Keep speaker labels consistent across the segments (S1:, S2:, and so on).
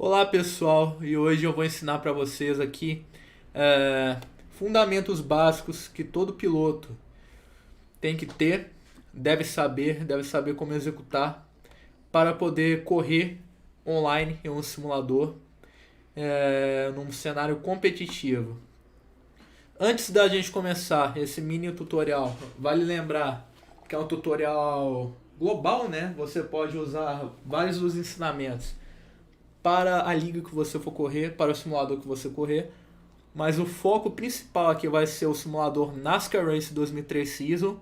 S1: Olá pessoal, e hoje eu vou ensinar para vocês aqui fundamentos básicos que todo piloto tem que ter, deve saber como executar para poder correr online em um simulador, num cenário competitivo. Antes da gente começar esse mini tutorial, vale lembrar que é um tutorial global, né? Você pode usar vários dos ensinamentos para a liga que você for correr, para o simulador que você correr, mas o foco principal aqui vai ser o simulador NASCAR Race 2003 Season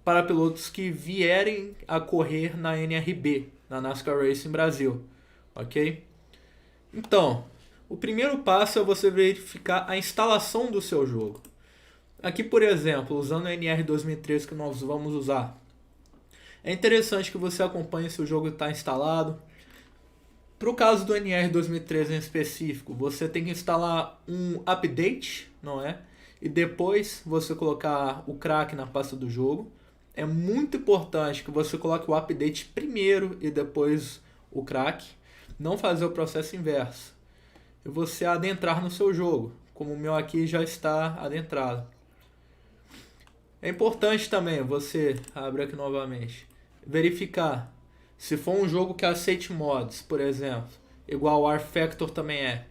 S1: para pilotos que vierem a correr na NRB, na NASCAR Racing Brasil, ok? Então, o primeiro passo é você verificar a instalação do seu jogo. Aqui, por exemplo, usando o NR 2003 que nós vamos usar, é interessante que você acompanhe se o jogo está instalado. Para o caso do NR 2013 em específico, você tem que instalar um update, não é? E depois você colocar o crack na pasta do jogo. É muito importante que você coloque o update primeiro e depois o crack. Não fazer o processo inverso. E você adentrar no seu jogo, como o meu aqui já está adentrado. É importante também você, abre aqui novamente, verificar se for um jogo que aceite mods, por exemplo, igual o rFactor também é.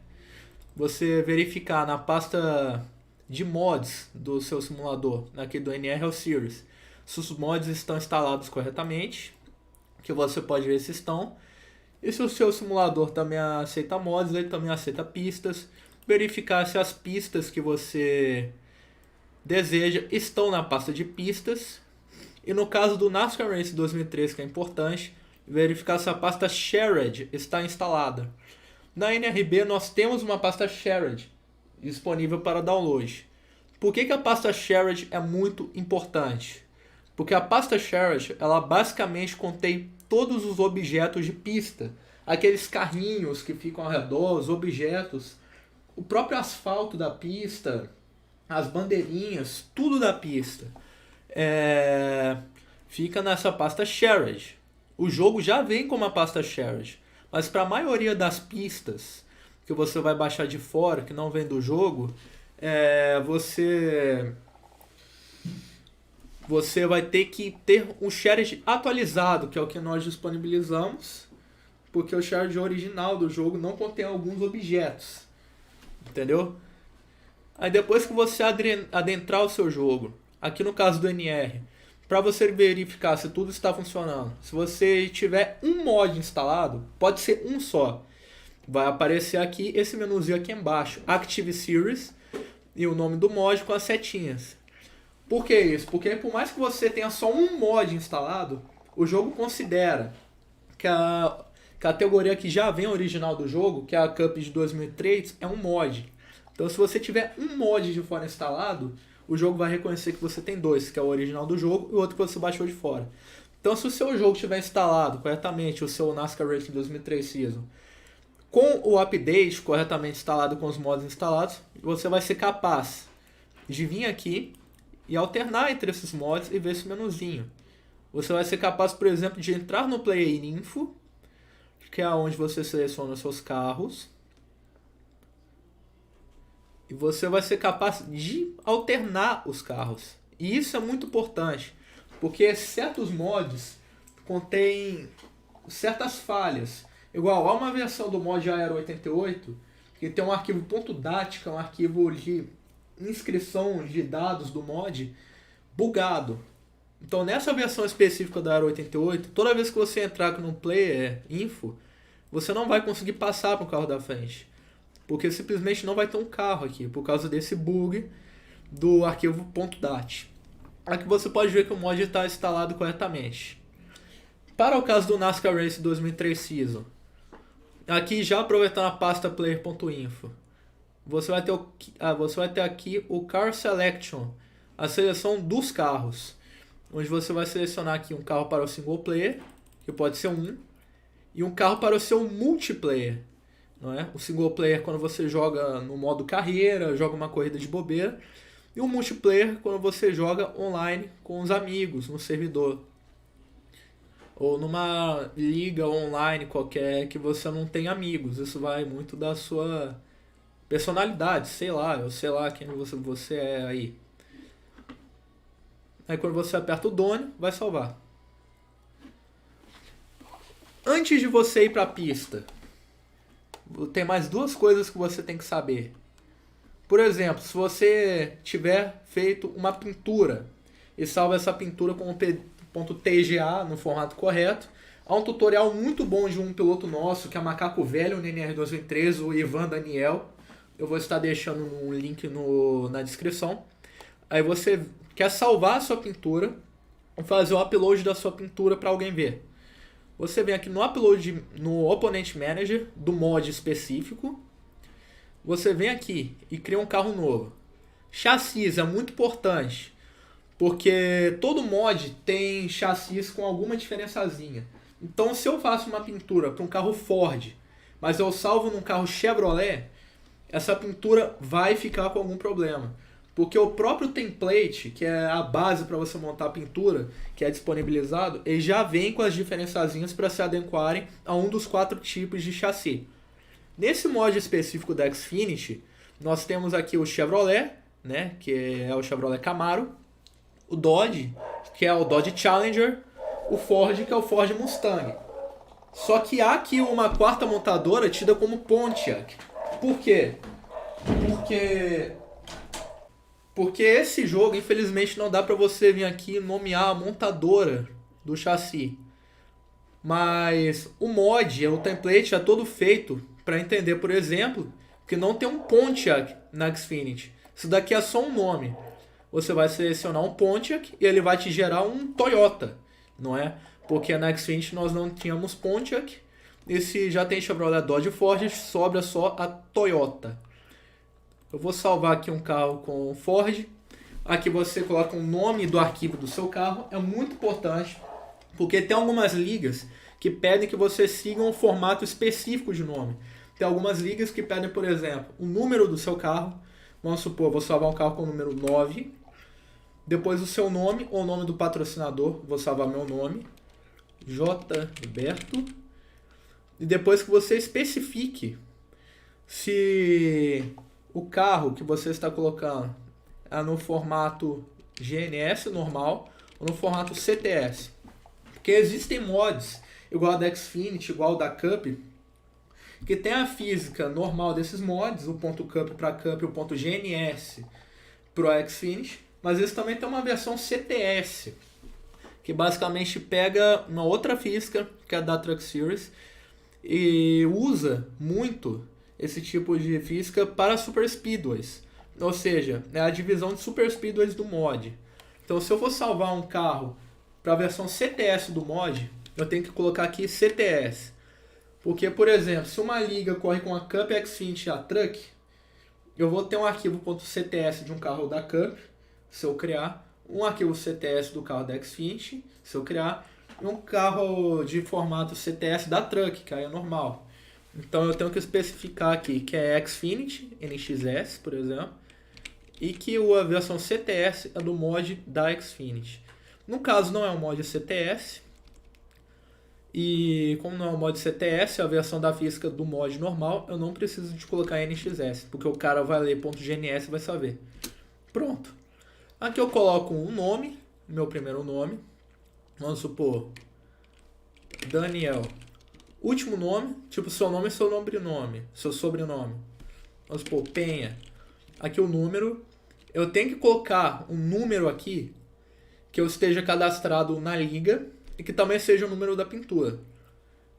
S1: Você verificar na pasta de mods do seu simulador, aqui do NRL Series, se os mods estão instalados corretamente, que você pode ver se estão. E se o seu simulador também aceita mods, ele também aceita pistas. Verificar se as pistas que você deseja estão na pasta de pistas. E no caso do NASCAR Race 2003, que é importante, verificar se a pasta Shared está instalada. Na NRB nós temos uma pasta Shared disponível para download. Por que a pasta Shared é muito importante? Porque a pasta Shared, ela basicamente contém todos os objetos de pista. Aqueles carrinhos que ficam ao redor, os objetos, o próprio asfalto da pista, as bandeirinhas, tudo da pista. Fica nessa pasta Shared. O jogo já vem com uma pasta Shared, mas para a maioria das pistas que você vai baixar de fora, que não vem do jogo, você vai ter que ter um Shared atualizado, que é o que nós disponibilizamos, porque o Shared original do jogo não contém alguns objetos, entendeu? Aí depois que você adentrar o seu jogo, aqui no caso do NR, para você verificar se tudo está funcionando, se você tiver um mod instalado, pode ser um só, vai aparecer aqui esse menuzinho aqui embaixo, Active Series, e o nome do mod com as setinhas. Por que isso? Porque por mais que você tenha só um mod instalado, o jogo considera que a categoria que já vem original do jogo, que é a Cup de 2003, é um mod. Então se você tiver um mod de fora instalado, o jogo vai reconhecer que você tem dois, que é o original do jogo e o outro que você baixou de fora. Então se o seu jogo estiver instalado corretamente, o seu NASCAR Racing 2003 Season, com o update corretamente instalado, com os mods instalados, você vai ser capaz de vir aqui e alternar entre esses mods e ver esse menuzinho. Você vai ser capaz, por exemplo, de entrar no Player Info, que é onde você seleciona os seus carros, e você vai ser capaz de alternar os carros. E isso é muito importante, porque certos mods contêm certas falhas. Igual há uma versão do mod Aero 88 que tem um arquivo .dat, que é um arquivo de inscrição de dados do mod bugado. Então nessa versão específica da Aero 88, toda vez que você entrar aqui no Player Info, você não vai conseguir passar para o carro da frente, porque simplesmente não vai ter um carro aqui, por causa desse bug do arquivo .dat. Aqui você pode ver que o mod está instalado corretamente. Para o caso do NASCAR Race 2003 Season, aqui já aproveitando a pasta player.info, você vai ter aqui o Car Selection, a seleção dos carros, onde você vai selecionar aqui um carro para o single player, que pode ser um, e um carro para o seu multiplayer. Não é? O single player quando você joga no modo carreira, joga uma corrida de bobeira, e o multiplayer quando você joga online com os amigos no servidor. ou numa liga online qualquer que você não tem amigos. Isso vai muito da sua personalidade, sei lá, eu sei lá quem você é aí. Aí quando você aperta o Done, vai salvar. Antes de você ir para a pista, tem mais duas coisas que você tem que saber. Por exemplo, se você tiver feito uma pintura e salva essa pintura com .tga no formato correto, há um tutorial muito bom de um piloto nosso, que é Macaco Velho, no NR2013, o Ivan Daniel. Eu vou estar deixando um link na descrição. Aí você quer salvar a sua pintura e fazer o upload da sua pintura para alguém ver. Você vem aqui no upload, no Opponent Manager, do mod específico. Você vem aqui e cria um carro novo. Chassis é muito importante, porque todo mod tem chassis com alguma diferençazinha. Então, se eu faço uma pintura para um carro Ford, mas eu salvo num carro Chevrolet, essa pintura vai ficar com algum problema. Porque o próprio template, que é a base para você montar a pintura, que é disponibilizado, ele já vem com as diferençazinhas para se adequarem a um dos 4 tipos de chassi. Nesse mod específico da Xfinity, nós temos aqui o Chevrolet, né, que é o Chevrolet Camaro, o Dodge, que é o Dodge Challenger, o Ford, que é o Ford Mustang. Só que há aqui uma quarta montadora tida como Pontiac. Por quê? Porque esse jogo, infelizmente, não dá para você vir aqui nomear a montadora do chassi. Mas o mod, o template é todo feito para entender, por exemplo, que não tem um Pontiac na Xfinity. Isso daqui é só um nome. Você vai selecionar um Pontiac e ele vai te gerar um Toyota, não é? Porque na Xfinity nós não tínhamos Pontiac. E se já tem Chevrolet, Dodge e Ford, sobra só a Toyota. Eu vou salvar aqui um carro com Ford. Aqui você coloca o nome do arquivo do seu carro. É muito importante, porque tem algumas ligas que pedem que você siga um formato específico de nome. Tem algumas ligas que pedem, por exemplo, o número do seu carro. Vamos supor, vou salvar um carro com o número 9. Depois o seu nome ou o nome do patrocinador. Vou salvar meu nome, J. Roberto. E depois que você especifique se o carro que você está colocando é no formato GNS normal ou no formato CTS. Porque existem mods, igual a da Xfinity, igual da Cup, que tem a física normal desses mods, o ponto Cup para Cup e o ponto GNS para o Xfinity, mas eles também tem uma versão CTS, que basicamente pega uma outra física, que é a da Truck Series, e usa muito esse tipo de física para Super Speedways. Ou seja, é a divisão de Super Speedways do mod. Então, se eu for salvar um carro para a versão CTS do mod, eu tenho que colocar aqui CTS. Porque, por exemplo, se uma liga corre com a Cup, a Xfinity e a Truck, eu vou ter um arquivo .cts de um carro da Cup, se eu criar, um arquivo CTS do carro da Xfinity, se eu criar, e um carro de formato CTS da Truck, que aí é normal. Então eu tenho que especificar aqui que é Xfinity, NXS, por exemplo, e que a versão CTS é do mod da Xfinity. No caso não é um mod CTS, e como não é um mod CTS, é a versão da física do mod normal, eu não preciso de colocar NXS, porque o cara vai ler .gns e vai saber. Pronto. Aqui eu coloco um nome, meu primeiro nome, vamos supor, Daniel. Último nome, tipo seu nome e seu sobrenome. Seu sobrenome. Vamos supor, Penha. Aqui o número. Eu tenho que colocar um número aqui que eu esteja cadastrado na liga e que também seja o número da pintura.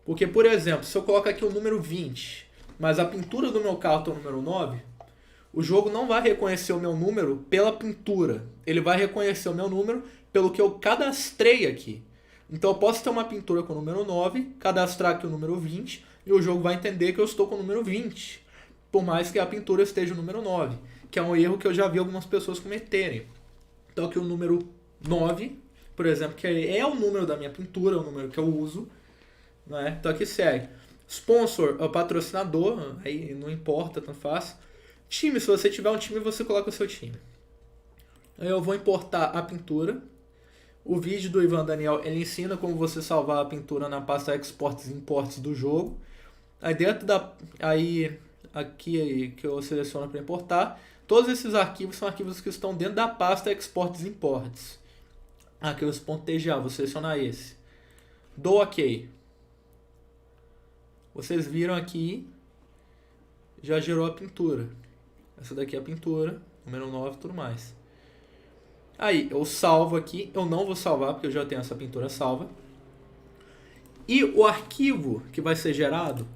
S1: Porque, por exemplo, se eu coloco aqui o número 20, mas a pintura do meu carro está o número 9, o jogo não vai reconhecer o meu número pela pintura. Ele vai reconhecer o meu número pelo que eu cadastrei aqui. Então eu posso ter uma pintura com o número 9, cadastrar aqui o número 20, e o jogo vai entender que eu estou com o número 20, por mais que a pintura esteja o número 9, que é um erro que eu já vi algumas pessoas cometerem. Então aqui o número 9, por exemplo, que é o número da minha pintura, é o número que eu uso, né? Então aqui segue. Sponsor é o patrocinador, aí não importa, tanto faz. Time, se você tiver um time, você coloca o seu time. Aí eu vou importar a pintura. O vídeo do Ivan Daniel, ele ensina como você salvar a pintura na pasta Exports e Imports do jogo. Aí dentro da... Aqui que eu seleciono para importar, todos esses arquivos são arquivos que estão dentro da pasta Exports e Imports. Aqui os .tga, vou selecionar esse. Dou OK. Vocês viram aqui, já gerou a pintura. Essa daqui é a pintura, número 9 e tudo mais. Aí, eu salvo aqui. Eu não vou salvar, porque eu já tenho essa pintura salva. E o arquivo que vai ser gerado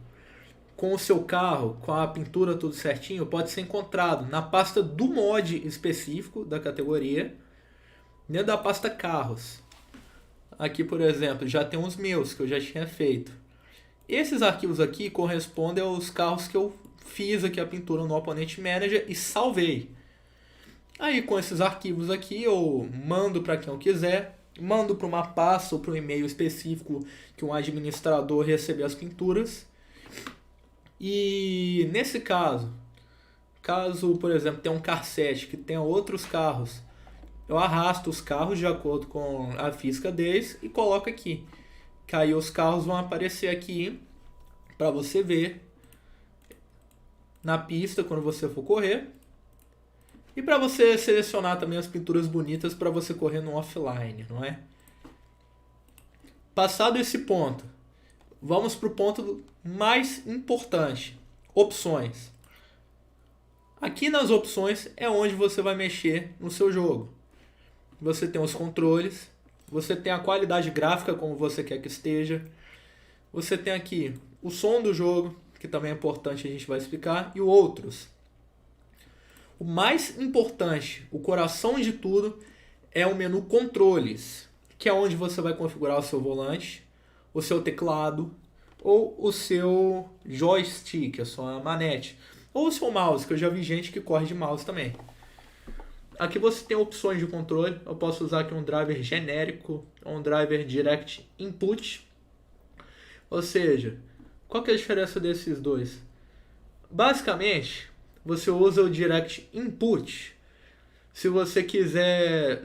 S1: com o seu carro, com a pintura tudo certinho, pode ser encontrado na pasta do mod específico da categoria, dentro da pasta carros. Aqui, por exemplo, já tem uns meus que eu já tinha feito. Esses arquivos aqui correspondem aos carros que eu fiz aqui a pintura no Opponent Manager e salvei. Aí com esses arquivos aqui eu mando para quem eu quiser, mando para uma pasta ou para um e-mail específico que um administrador receber as pinturas. E nesse caso, por exemplo tem um car set que tenha outros carros, eu arrasto os carros de acordo com a física deles e coloco aqui. Que aí os carros vão aparecer aqui para você ver na pista quando você for correr. E para você selecionar também as pinturas bonitas para você correr no offline, não é? Passado esse ponto, vamos para o ponto mais importante. Opções. Aqui nas opções é onde você vai mexer no seu jogo. Você tem os controles, você tem a qualidade gráfica como você quer que esteja. Você tem aqui o som do jogo, que também é importante, a gente vai explicar, e o outros. O mais importante, o coração de tudo, é o menu controles, que é onde você vai configurar o seu volante, o seu teclado, ou o seu joystick, a sua manete, ou o seu mouse, que eu já vi gente que corre de mouse também. Aqui você tem opções de controle, eu posso usar aqui um driver genérico, ou um driver direct input. Ou seja, qual que é a diferença desses dois? Basicamente, você usa o direct input se você quiser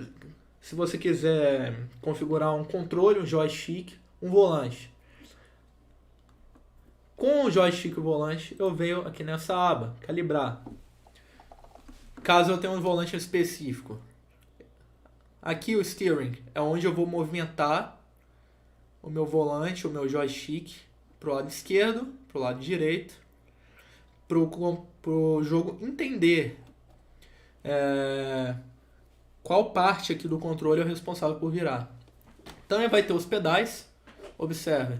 S1: configurar um controle, um joystick, um volante. Com o joystick e o volante, eu venho aqui nessa aba, calibrar. Caso eu tenha um volante específico. Aqui o steering é onde eu vou movimentar o meu volante, o meu joystick, para o lado esquerdo, para o lado direito, para o jogo entender qual parte aqui do controle é o responsável por virar. Também vai ter os pedais, observe.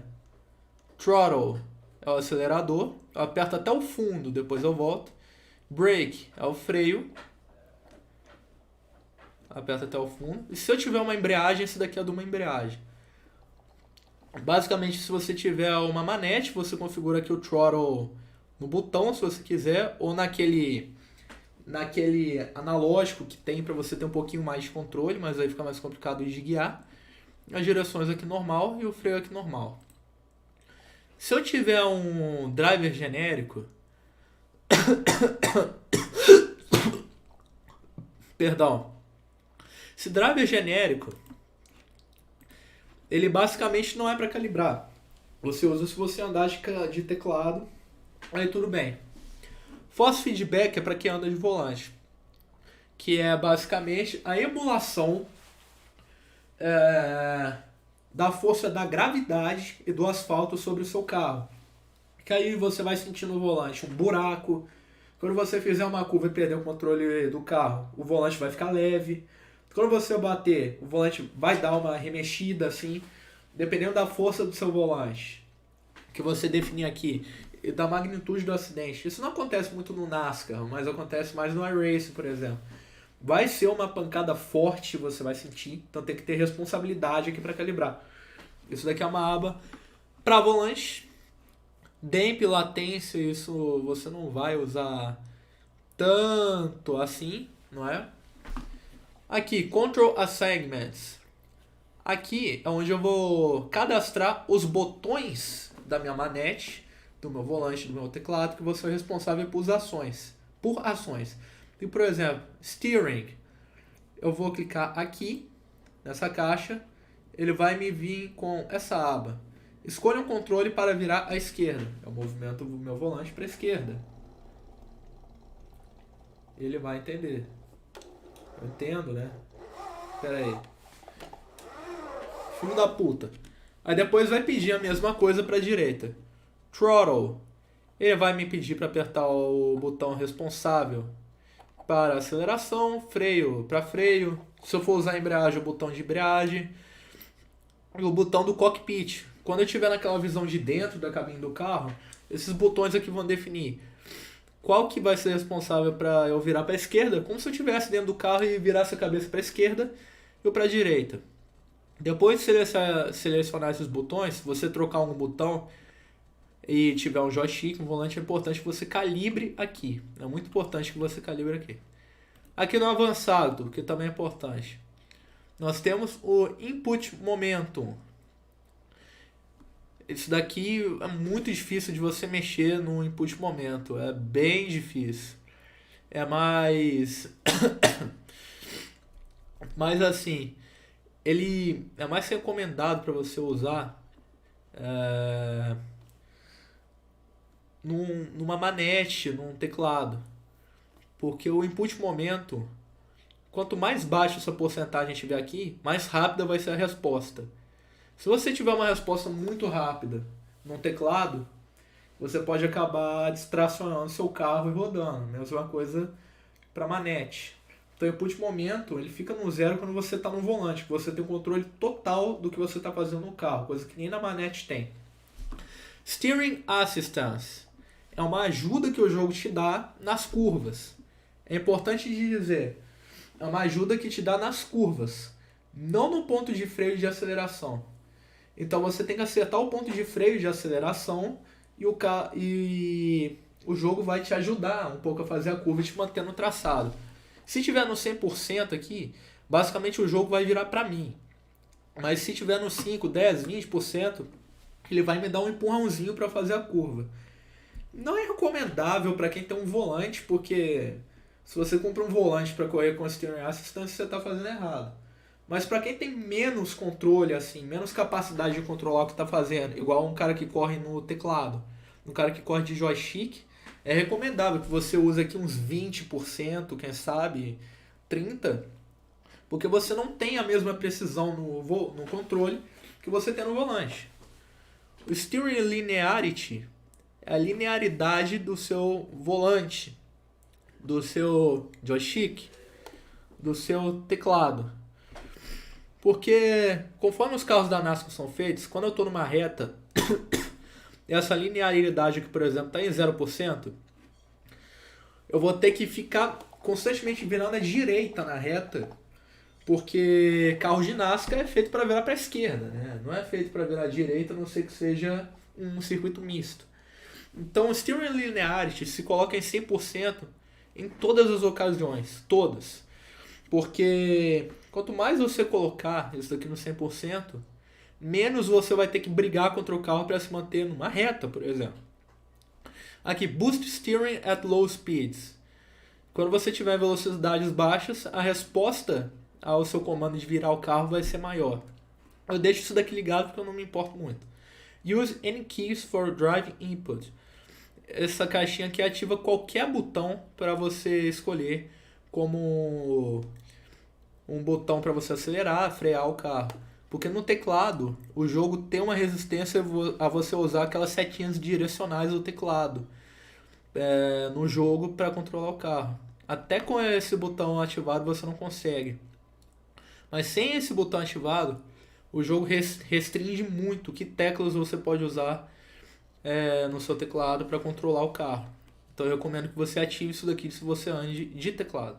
S1: Throttle é o acelerador, eu aperto até o fundo, depois eu volto. Brake é o freio, aperto até o fundo. E se eu tiver uma embreagem, esse daqui é de uma embreagem. Basicamente, se você tiver uma manete, você configura aqui o throttle no botão, se você quiser, ou naquele analógico que tem para você ter um pouquinho mais de controle, mas aí fica mais complicado de guiar. As direções aqui normal e o freio aqui normal. Se eu tiver um driver genérico, perdão, esse driver genérico, ele basicamente não é para calibrar. Você usa se você andar de teclado, aí tudo bem. Force feedback é para quem anda de volante, que é basicamente a emulação da força da gravidade e do asfalto sobre o seu carro. Que aí você vai sentir no volante um buraco. Quando você fizer uma curva e perder o controle do carro, o volante vai ficar leve. Quando você bater, o volante vai dar uma remexida assim, dependendo da força do seu volante, que você definir aqui, e da magnitude do acidente. Isso não acontece muito no NASCAR, mas acontece mais no iRacing, por exemplo. Vai ser uma pancada forte, você vai sentir, então tem que ter responsabilidade aqui para calibrar. Isso daqui é uma aba para volante. Damp, latência, isso você não vai usar tanto assim, não é? Aqui, Control Assignments. Aqui é onde eu vou cadastrar os botões da minha manete, do meu volante, do meu teclado, que vou ser responsável por ações. E, por exemplo, Steering. Eu vou clicar aqui, nessa caixa, ele vai me vir com essa aba. Escolha um controle para virar à esquerda. É o movimento do meu volante para a esquerda. Ele vai entender. Eu entendo, né? Pera aí. Filho da puta. Aí depois vai pedir a mesma coisa para a direita. Throttle. Ele vai me pedir para apertar o botão responsável para aceleração, freio para freio. Se eu for usar a embreagem, o botão de embreagem. E o botão do cockpit. Quando eu estiver naquela visão de dentro da cabine do carro, esses botões aqui vão definir qual que vai ser responsável para eu virar para a esquerda, como se eu estivesse dentro do carro e virasse a cabeça para a esquerda e para a direita. Depois de selecionar esses botões, se você trocar um botão e tiver um joystick, um volante, é importante que você calibre aqui. É muito importante que você calibre aqui. Aqui no avançado, que também é importante, nós temos o Input Momentum. Isso daqui é muito difícil de você mexer no Input Momentum. É bem difícil. É mais... Mas assim, ele é mais recomendado para você usar numa manete, num teclado. Porque o Input Momentum, quanto mais baixa essa porcentagem tiver aqui, mais rápida vai ser a resposta. Se você tiver uma resposta muito rápida num teclado, você pode acabar distracionando seu carro e rodando. Mesma coisa para manete. Então o input momento ele fica no zero quando você está no volante, que você tem o controle total do que você está fazendo no carro, coisa que nem na manete tem. Steering Assistance é uma ajuda que o jogo te dá nas curvas. É importante dizer, é uma ajuda que te dá nas curvas, não no ponto de freio e de aceleração. Então você tem que acertar o ponto de freio e de aceleração e o jogo vai te ajudar um pouco a fazer a curva e te manter no traçado. Se tiver no 100% aqui, basicamente o jogo vai virar para mim. Mas se tiver no 5, 10, 20%, ele vai me dar um empurrãozinho para fazer a curva. Não é recomendável para quem tem um volante, porque se você compra um volante para correr com Steering Assistance, você está fazendo errado. Mas para quem tem menos controle, assim, menos capacidade de controlar o que está fazendo, igual um cara que corre no teclado, um cara que corre de joystick, é recomendável que você use aqui uns 20%, quem sabe 30%, porque você não tem a mesma precisão no controle que você tem no volante. O Steering Linearity é a linearidade do seu volante, do seu joystick, do seu teclado. Porque conforme os carros da NASCAR são feitos, quando eu estou numa reta, essa linearidade aqui, por exemplo, está em 0%, eu vou ter que ficar constantemente virando à direita na reta, porque carro de NASCAR é feito para virar para a esquerda, né? Não é feito para virar à direita, a não ser que seja um circuito misto. Então o Steering Linearity se coloca em 100% em todas as ocasiões, todas. Porque quanto mais você colocar isso daqui no 100%, menos você vai ter que brigar contra o carro para se manter numa reta, por exemplo. Aqui, Boost Steering at Low Speeds. Quando você tiver velocidades baixas, a resposta ao seu comando de virar o carro vai ser maior. Eu deixo isso daqui ligado porque eu não me importo muito. Use any keys for drive input. Essa caixinha aqui ativa qualquer botão para você escolher como um botão para você acelerar, frear o carro. Porque no teclado, o jogo tem uma resistência a você usar aquelas setinhas direcionais do teclado no jogo para controlar o carro. Até com esse botão ativado você não consegue. Mas sem esse botão ativado, o jogo restringe muito que teclas você pode usar no seu teclado para controlar o carro. Então eu recomendo que você ative isso daqui se você ande de teclado.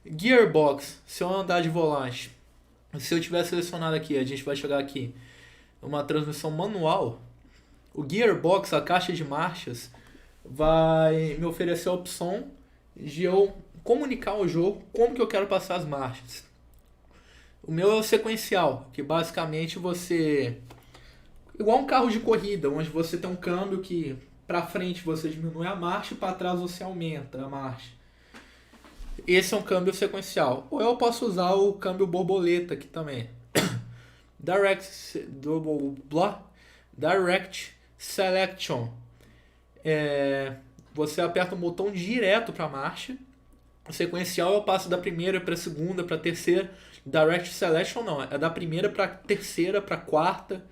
S1: Gearbox, se eu andar de volante, se eu tiver selecionado aqui, a gente vai chegar aqui, uma transmissão manual, o Gearbox, a caixa de marchas, vai me oferecer a opção de eu comunicar ao jogo como que eu quero passar as marchas. O meu é o sequencial, que basicamente você... Igual um carro de corrida, onde você tem um câmbio que para frente você diminui a marcha e para trás você aumenta a marcha. Esse é um câmbio sequencial. Ou eu posso usar o câmbio borboleta aqui também. Direct Selection. Você aperta o botão direto para a marcha. O sequencial eu passo da primeira para a segunda, para a terceira. Direct Selection não, é da primeira para a terceira, para a quarta,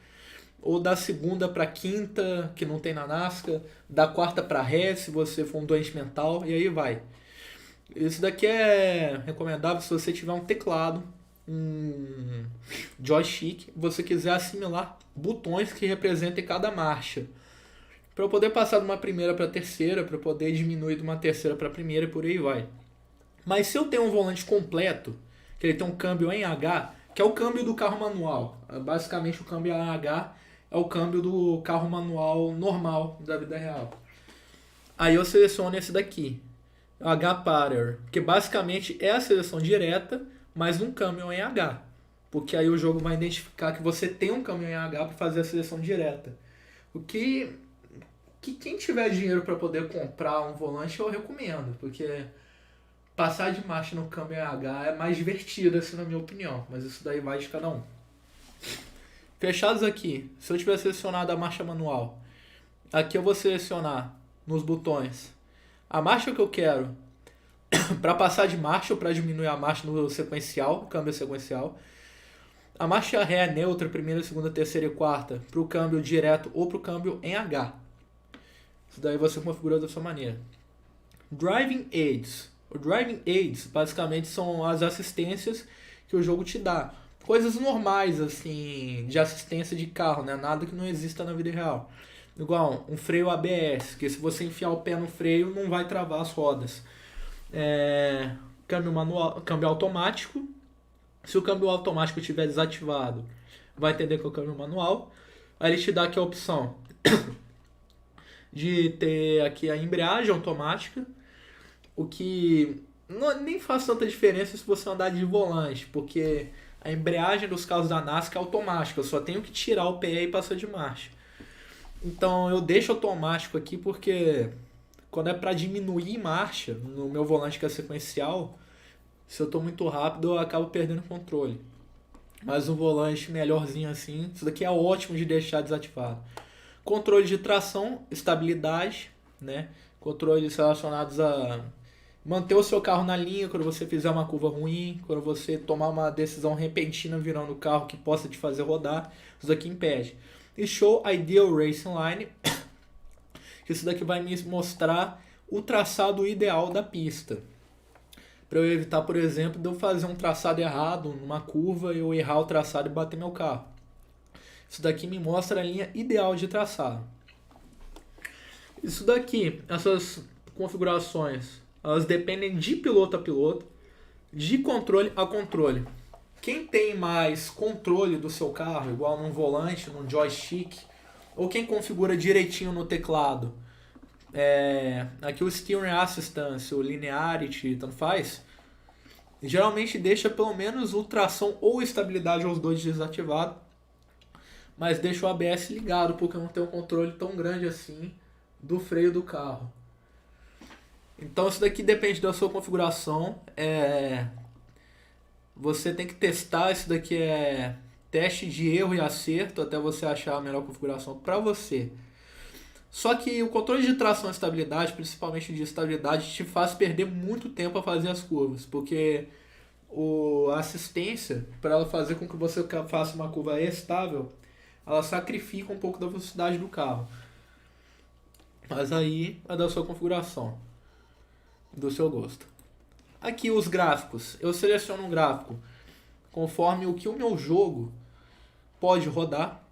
S1: ou da segunda para a quinta, que não tem na NASCAR, da quarta para Ré, se você for um doente mental, e aí vai. Isso daqui é recomendável se você tiver um teclado, um joystick, você quiser assimilar botões que representem cada marcha. Para eu poder passar de uma primeira para a terceira, para poder diminuir de uma terceira para a primeira e por aí vai. Mas se eu tenho um volante completo, que ele tem um câmbio em H, que é o câmbio do carro manual. Basicamente o câmbio em H é o câmbio do carro manual normal da vida real. Aí eu seleciono esse daqui, H-Pattern, que basicamente é a seleção direta, mas num câmbio em H. Porque aí o jogo vai identificar que você tem um câmbio em H para fazer a seleção direta. O que quem tiver dinheiro para poder comprar um volante eu recomendo, porque passar de marcha no câmbio H é mais divertido, assim, na minha opinião. Mas isso daí vai de cada um. Fechados aqui, se eu tiver selecionado a marcha manual, aqui eu vou selecionar nos botões a marcha que eu quero para passar de marcha ou para diminuir a marcha no sequencial, câmbio sequencial. A marcha ré, neutra, primeira, segunda, terceira e quarta para o câmbio direto ou para o câmbio em H. Isso daí você configura da sua maneira. Driving Aids. O Driving Aids basicamente são as assistências que o jogo te dá. Coisas normais, assim, de assistência de carro, né? Nada que não exista na vida real. Igual um freio ABS, que se você enfiar o pé no freio não vai travar as rodas. Câmbio manual, câmbio automático. Se o câmbio automático estiver desativado, vai entender que é o câmbio manual. Aí ele te dá aqui a opção de ter aqui a embreagem automática. O que nem faz tanta diferença se você andar de volante, porque a embreagem dos carros da NASCAR é automática, eu só tenho que tirar o pé e passar de marcha. Então eu deixo automático aqui porque quando é para diminuir marcha, no meu volante que é sequencial, se eu estou muito rápido eu acabo perdendo o controle. Mas um volante melhorzinho assim, isso daqui é ótimo de deixar desativado. Controle de tração, estabilidade, né? Controles relacionados a manter o seu carro na linha quando você fizer uma curva ruim, quando você tomar uma decisão repentina virando o carro que possa te fazer rodar, isso daqui impede. E Show Ideal Racing Line, isso daqui vai me mostrar o traçado ideal da pista. Para eu evitar, por exemplo, de eu fazer um traçado errado numa curva, eu errar o traçado e bater meu carro. Isso daqui me mostra a linha ideal de traçado. Isso daqui, essas configurações, elas dependem de piloto a piloto, de controle a controle. Quem tem mais controle do seu carro, igual num volante, num joystick, ou quem configura direitinho no teclado, aqui o Steering Assistance, o Linearity, tanto faz, geralmente deixa pelo menos o tração ou estabilidade aos dois desativado, mas deixa o ABS ligado, porque eu não tenho um controle tão grande assim do freio do carro. Então isso daqui depende da sua configuração. Você tem que testar, isso daqui é teste de erro e acerto até você achar a melhor configuração para você. Só que o controle de tração e estabilidade, principalmente de estabilidade, te faz perder muito tempo a fazer as curvas, porque a assistência, para ela fazer com que você faça uma curva estável, ela sacrifica um pouco da velocidade do carro. Mas aí é da sua configuração, do seu gosto. Aqui os gráficos. Eu seleciono um gráfico conforme o que o meu jogo pode rodar.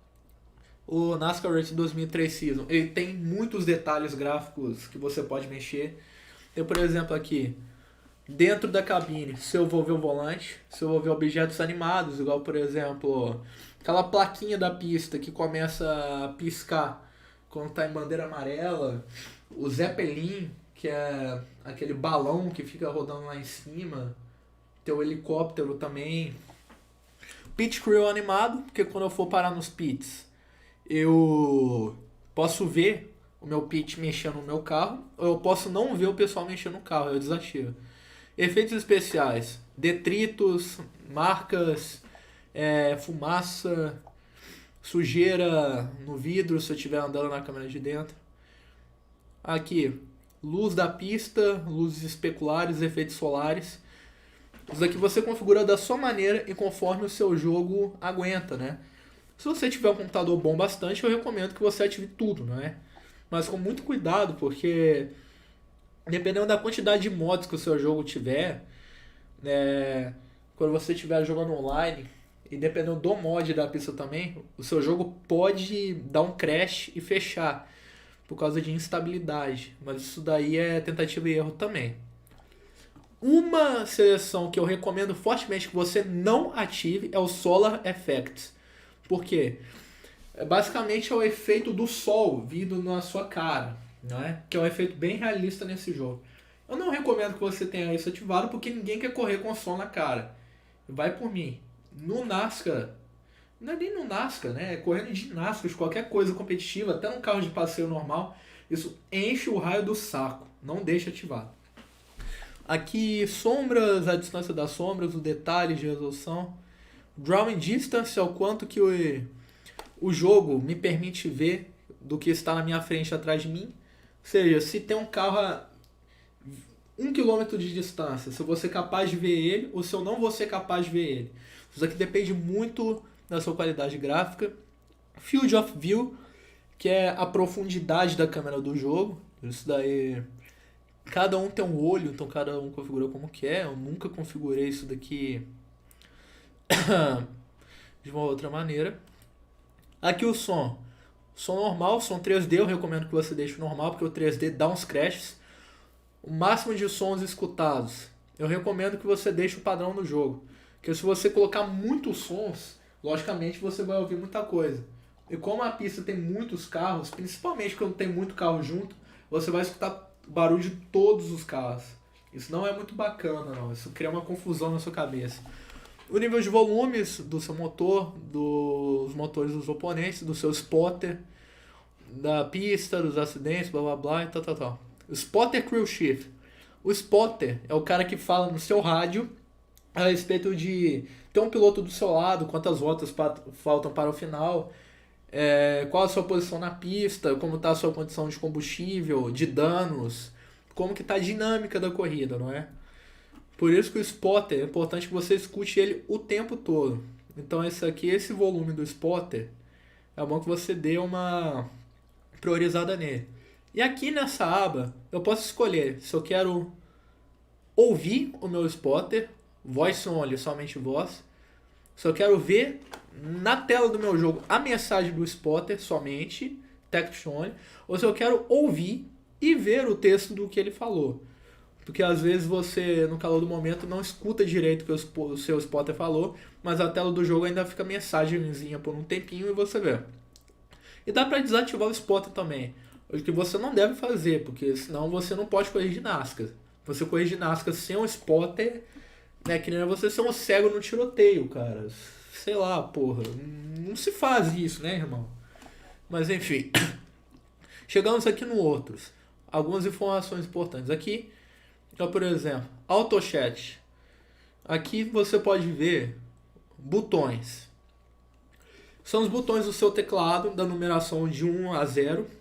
S1: O NASCAR Race 2003 Season, ele tem muitos detalhes gráficos que você pode mexer. Eu, por exemplo, aqui, dentro da cabine, se eu vou ver o volante, se eu vou ver objetos animados, igual, por exemplo, aquela plaquinha da pista que começa a piscar quando está em bandeira amarela, o Zeppelin, que é aquele balão que fica rodando lá em cima, tem o helicóptero também. Pit Crew animado, porque quando eu for parar nos pits, eu posso ver o meu pit mexendo no meu carro, ou eu posso não ver o pessoal mexendo no carro, eu desativo. Efeitos especiais, detritos, marcas, fumaça, sujeira no vidro se eu estiver andando na câmera de dentro. Aqui, luz da pista, luzes especulares, efeitos solares. Isso aqui você configura da sua maneira e conforme o seu jogo aguenta, né? Se você tiver um computador bom bastante, eu recomendo que você ative tudo, não é? Mas com muito cuidado, porque dependendo da quantidade de mods que o seu jogo tiver, quando você estiver jogando online, e dependendo do mod da pista também, o seu jogo pode dar um crash e fechar por causa de instabilidade. Mas isso daí é tentativa e erro também. Uma seleção que eu recomendo fortemente que você não ative é o Solar Effects. Por quê? Basicamente é o efeito do sol vindo na sua cara, não é? Que é um efeito bem realista nesse jogo. Eu não recomendo que você tenha isso ativado porque ninguém quer correr com o sol na cara. Vai por mim. No NASCAR, não é nem no NASCAR, né? É correndo de NASCAR, qualquer coisa competitiva, até num carro de passeio normal, isso enche o raio do saco. Não deixa ativado. Aqui, sombras, a distância das sombras, os detalhes de resolução. Drawing distance é o quanto que o jogo me permite ver do que está na minha frente atrás de mim. Ou seja, se tem um carro a 1 km de distância, se eu vou ser capaz de ver ele ou se eu não vou ser capaz de ver ele. Isso aqui depende muito da sua qualidade gráfica. Field of View, que é a profundidade da câmera do jogo. Isso daí, cada um tem um olho, então cada um configura como quer. Eu nunca configurei isso daqui de uma outra maneira. Aqui o som. Som normal, som 3D, eu recomendo que você deixe normal, porque o 3D dá uns crashes. O máximo de sons escutados, eu recomendo que você deixe o padrão do jogo. Porque se você colocar muitos sons, logicamente você vai ouvir muita coisa. E como a pista tem muitos carros, principalmente quando tem muito carro junto, você vai escutar barulho de todos os carros. Isso não é muito bacana, não. Isso cria uma confusão na sua cabeça. O nível de volumes do seu motor, dos motores dos oponentes, do seu spotter, da pista, dos acidentes, blá blá blá e tal. O Spotter Crew Chief. O spotter é o cara que fala no seu rádio a respeito de ter um piloto do seu lado, quantas voltas faltam para o final, qual a sua posição na pista, como está a sua condição de combustível, de danos, como que está a dinâmica da corrida, não é? Por isso que o spotter é importante que você escute ele o tempo todo. Então esse volume do spotter, é bom que você dê uma priorizada nele. E aqui nessa aba, eu posso escolher se eu quero ouvir o meu spotter, voice only, somente voz. Se eu quero ver na tela do meu jogo a mensagem do spotter, somente, text only. Ou se eu quero ouvir e ver o texto do que ele falou. Porque às vezes você, no calor do momento, não escuta direito o que o seu spotter falou, mas a tela do jogo ainda fica mensagenzinha por um tempinho e você vê. E dá para desativar o spotter também. O que você não deve fazer, porque senão você não pode correr de NASCAR. Você correr de NASCAR sem um spotter, né, que nem você ser um cego no tiroteio, cara. Sei lá, porra. Não se faz isso, né, irmão? Mas enfim. Chegamos aqui no outros. Algumas informações importantes aqui. Então, por exemplo, AutoChat. Aqui você pode ver botões. São os botões do seu teclado, da numeração de 1 a 0.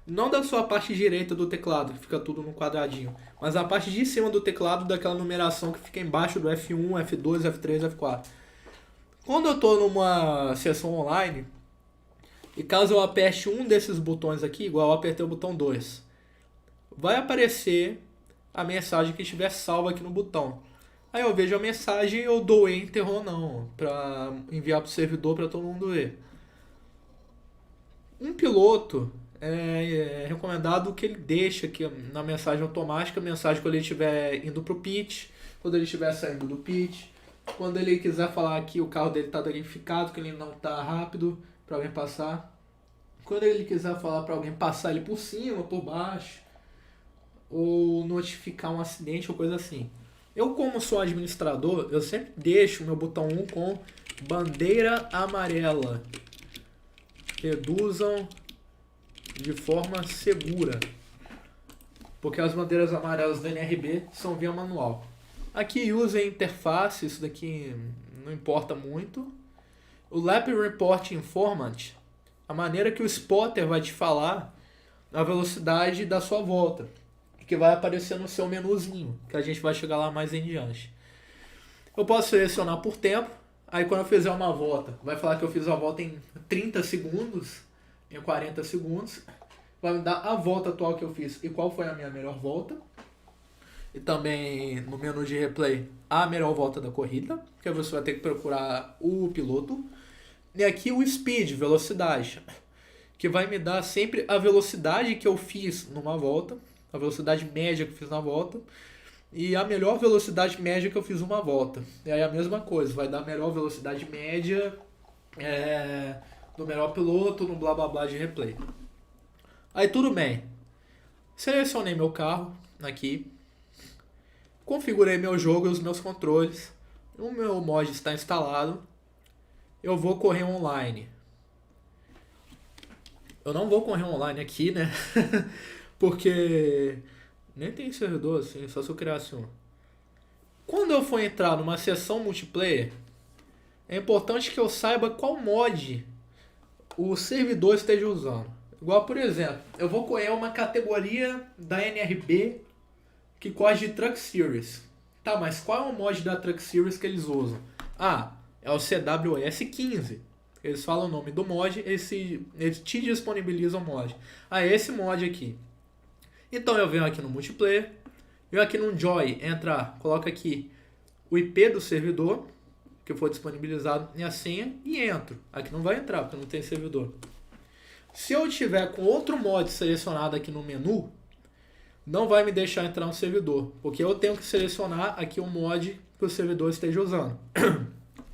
S1: Não da sua parte direita do teclado, que fica tudo no quadradinho, mas a parte de cima do teclado daquela numeração que fica embaixo do F1, F2, F3, F4. Quando eu estou numa sessão online, e caso eu aperte um desses botões aqui, igual eu apertei o botão 2, vai aparecer a mensagem que estiver salva aqui no botão. Aí eu vejo a mensagem e eu dou Enter ou não, para enviar para o servidor para todo mundo ver. Um piloto é recomendado que ele deixe aqui na mensagem automática, a mensagem quando ele estiver indo para o pit, quando ele estiver saindo do pit, quando ele quiser falar que o carro dele está danificado, que ele não está rápido para alguém passar, quando ele quiser falar para alguém passar ele por cima, por baixo, ou notificar um acidente ou coisa assim. Eu, como sou administrador, eu sempre deixo o meu botão 1 com bandeira amarela. Reduzam de forma segura, porque as bandeiras amarelas do NRB são via manual. Aqui usa interface, isso daqui não importa muito. O Lap Report Informant, a maneira que o spotter vai te falar a velocidade da sua volta, que vai aparecer no seu menuzinho, que a gente vai chegar lá mais em diante. Eu posso selecionar por tempo, aí quando eu fizer uma volta, vai falar que eu fiz a volta em 30 segundos, em 40 segundos, vai me dar a volta atual que eu fiz e qual foi a minha melhor volta. E também no menu de replay, a melhor volta da corrida, que você vai ter que procurar o piloto. E aqui o speed, velocidade, que vai me dar sempre a velocidade que eu fiz numa volta, a velocidade média que eu fiz na volta, e a melhor velocidade média que eu fiz numa volta. E aí a mesma coisa, vai dar a melhor velocidade média do melhor piloto no blá blá blá de replay. Aí tudo bem, selecionei meu carro aqui, configurei meu jogo e os meus controles, o meu mod está instalado, eu vou correr online. Eu não vou correr online aqui, né? Porque nem tem servidor assim, só se eu criasse um. Quando eu for entrar numa sessão multiplayer, é importante que eu saiba qual mod o servidor esteja usando. Igual, por exemplo, eu vou correr uma categoria da NRB que corre de Truck Series. Tá, mas qual é o mod da Truck Series que eles usam? Ah, é o CWS 15. Eles falam o nome do mod, eles te disponibilizam o mod. Ah, é esse mod aqui. Então eu venho aqui no multiplayer, venho aqui no Joy, entrar, coloco aqui o IP do servidor, que for disponibilizado, e a senha, e entro. Aqui não vai entrar, porque não tem servidor. Se eu tiver com outro mod selecionado aqui no menu, não vai me deixar entrar no servidor, porque eu tenho que selecionar aqui o mod que o servidor esteja usando.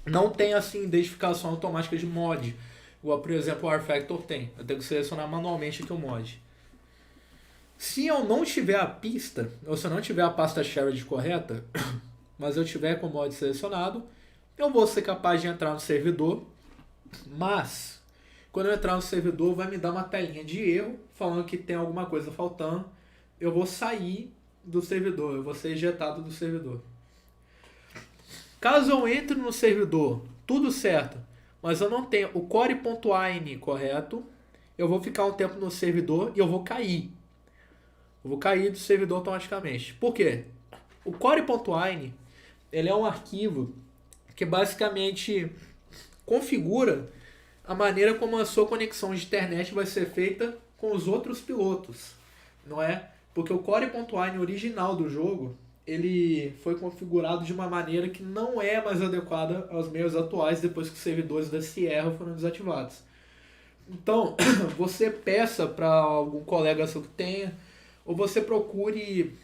S1: Não tem assim identificação automática de mod, igual por exemplo o R-Factor tem. Eu tenho que selecionar manualmente aqui o mod. Se eu não tiver a pista, ou se eu não tiver a pasta shared correta, mas eu tiver com o mod selecionado, eu vou ser capaz de entrar no servidor, mas quando eu entrar no servidor vai me dar uma telinha de erro, falando que tem alguma coisa faltando. Eu vou sair do servidor, eu vou ser ejetado do servidor. Caso eu entre no servidor, tudo certo, mas eu não tenho o core.ini correto, eu vou ficar um tempo no servidor e eu vou cair. Eu vou cair do servidor automaticamente. Por quê? O core.ini, ele é um arquivo que basicamente configura a maneira como a sua conexão de internet vai ser feita com os outros pilotos, não é? Porque o core.ini original do jogo, ele foi configurado de uma maneira que não é mais adequada aos meios atuais depois que os servidores da Sierra foram desativados. Então, você peça para algum colega seu que tenha, ou você procure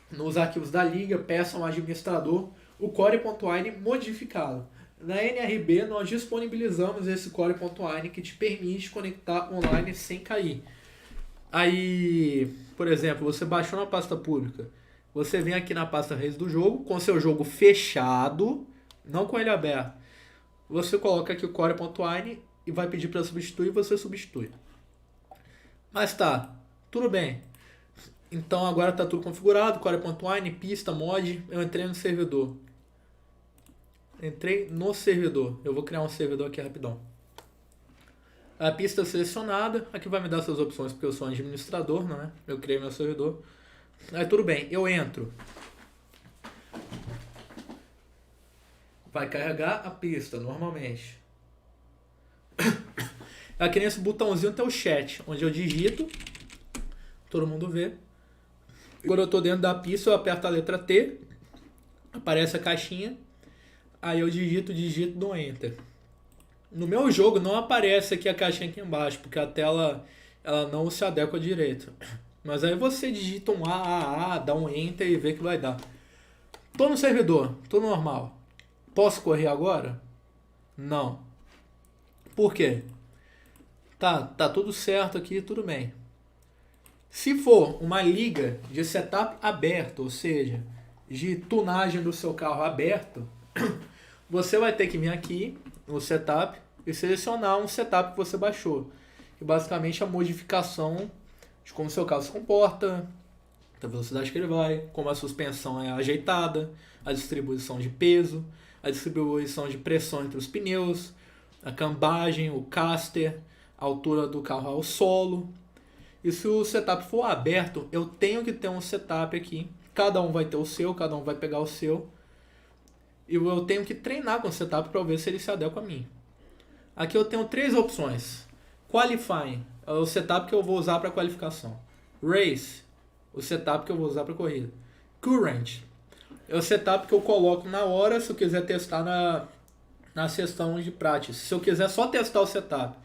S1: nos arquivos da liga, peça um administrador o core.ini modificado. Na NRB nós disponibilizamos esse core.ini que te permite conectar online sem cair. Aí, por exemplo, você baixou na pasta pública, você vem aqui na pasta redes do jogo, com seu jogo fechado, não com ele aberto. Você coloca aqui o core.ini e vai pedir para substituir e você substitui. Mas tá, tudo bem. Então agora está tudo configurado, core.ini, pista, mod, eu entrei no servidor. Entrei no servidor. Eu vou criar um servidor aqui rapidão. A pista selecionada, aqui vai me dar essas opções porque eu sou um administrador, não é? Eu criei meu servidor. Aí tudo bem, eu entro. Vai carregar a pista, normalmente. Aqui nesse botãozinho tem o chat, onde eu digito. Todo mundo vê. Quando eu estou dentro da pista, eu aperto a letra T. Aparece a caixinha. Aí eu digito, dou Enter. No meu jogo não aparece aqui a caixinha aqui embaixo, porque a tela ela não se adequa direito. Mas aí você digita um AAA, dá um Enter e vê que vai dar. Tô no servidor, tô normal. Posso correr agora? Não. Por quê? Tá tudo certo aqui, tudo bem. Se for uma liga de setup aberto, ou seja, de tunagem do seu carro aberto, você vai ter que vir aqui no setup e selecionar um setup que você baixou. Que basicamente é a modificação de como o seu carro se comporta, da velocidade que ele vai, como a suspensão é ajeitada, a distribuição de peso, a distribuição de pressão entre os pneus, a cambagem, o caster, a altura do carro ao solo. E se o setup for aberto, eu tenho que ter um setup aqui. Cada um vai ter o seu, cada um vai pegar o seu. E eu tenho que treinar com o setup para ver se ele se adequa a mim. Aqui eu tenho 3 opções. Qualifying é o setup que eu vou usar para qualificação. Race, o setup que eu vou usar para corrida. Current é o setup que eu coloco na hora se eu quiser testar na sessão de practice. Se eu quiser só testar o setup,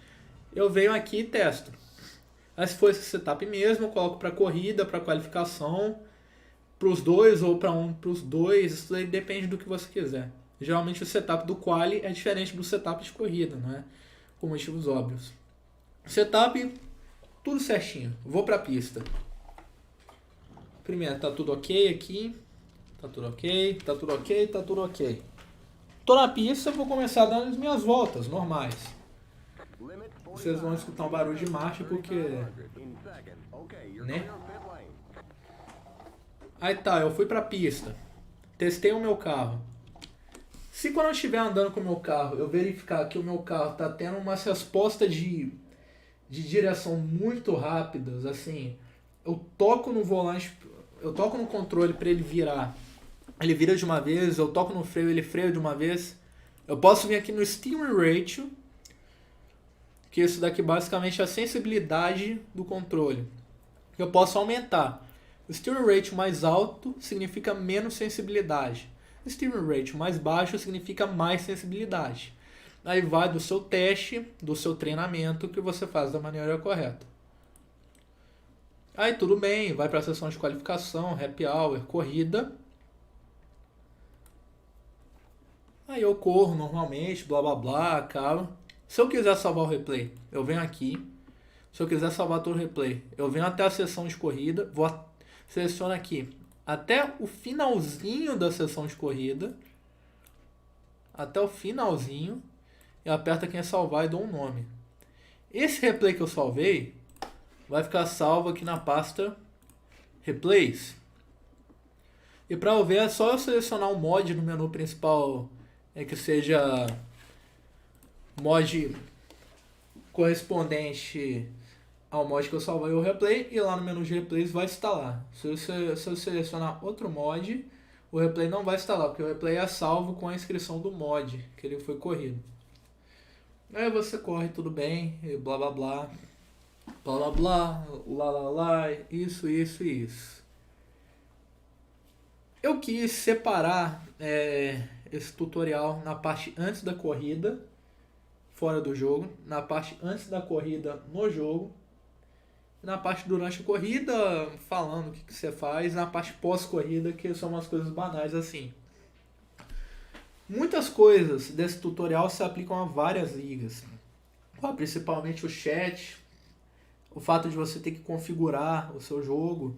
S1: eu venho aqui e testo. Aí se for esse setup mesmo, eu coloco para corrida, para qualificação, para os dois ou para os dois, isso aí depende do que você quiser. Geralmente o setup do quali é diferente do setup de corrida, não é? Por motivos óbvios. Setup, tudo certinho. Vou para a pista. Primeiro, tá tudo ok aqui. Tá tudo ok, tá tudo ok, tá tudo ok. Tô na pista, vou começar dando as minhas voltas normais. Vocês vão escutar um barulho de marcha porque... né? Aí tá, eu fui pra pista. Testei o meu carro. Se quando eu estiver andando com o meu carro, eu verificar que o meu carro tá tendo umas respostas de direção muito rápidas, assim, eu toco no volante, eu toco no controle para ele virar. Ele vira de uma vez, eu toco no freio, ele freia de uma vez. Eu posso vir aqui no Steering Ratio, que isso daqui basicamente é a sensibilidade do controle. Eu posso aumentar. O Steering Ratio mais alto significa menos sensibilidade. O Steering Ratio mais baixo significa mais sensibilidade. Aí vai do seu teste, do seu treinamento que você faz da maneira correta. Aí tudo bem, vai para a sessão de qualificação, happy hour, corrida. Aí eu corro normalmente, blá blá blá, acabo. Se eu quiser salvar o replay, eu venho aqui. Se eu quiser salvar todo o replay, eu venho até a sessão de corrida, seleciono aqui até o finalzinho da sessão de corrida. Até o finalzinho. E aperto aqui em salvar e dou um nome. Esse replay que eu salvei vai ficar salvo aqui na pasta Replays. E para eu ver é só eu selecionar um mod no menu principal, que seja mod correspondente ao mod que eu salvei o replay, e lá no menu de replays vai instalar. Se eu selecionar outro mod, o replay não vai instalar, porque o replay é salvo com a inscrição do mod que ele foi corrido. Aí você corre tudo bem, e blá blá blá, blá blá blá, lá lá lá, isso. Eu quis separar esse tutorial na parte antes da corrida, fora do jogo, na parte antes da corrida no jogo, na parte durante a corrida, falando o que você faz, na parte pós-corrida, que são umas coisas banais assim. Muitas coisas desse tutorial se aplicam a várias ligas, principalmente o chat, o fato de você ter que configurar o seu jogo,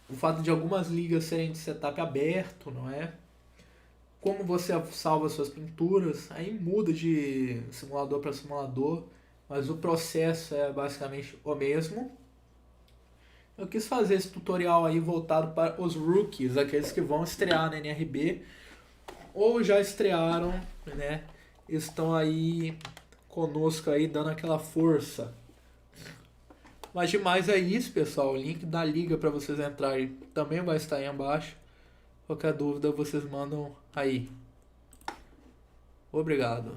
S1: o fato de algumas ligas serem de setup aberto, não é? Como você salva suas pinturas, aí muda de simulador para simulador, mas o processo é basicamente o mesmo. Eu quis fazer esse tutorial aí voltado para os rookies, aqueles que vão estrear na NRB, ou já estrearam, né? Estão aí conosco aí dando aquela força. Mas demais é isso, pessoal. O link da liga para vocês entrarem também vai estar aí embaixo. Qualquer dúvida vocês mandam aí. Obrigado.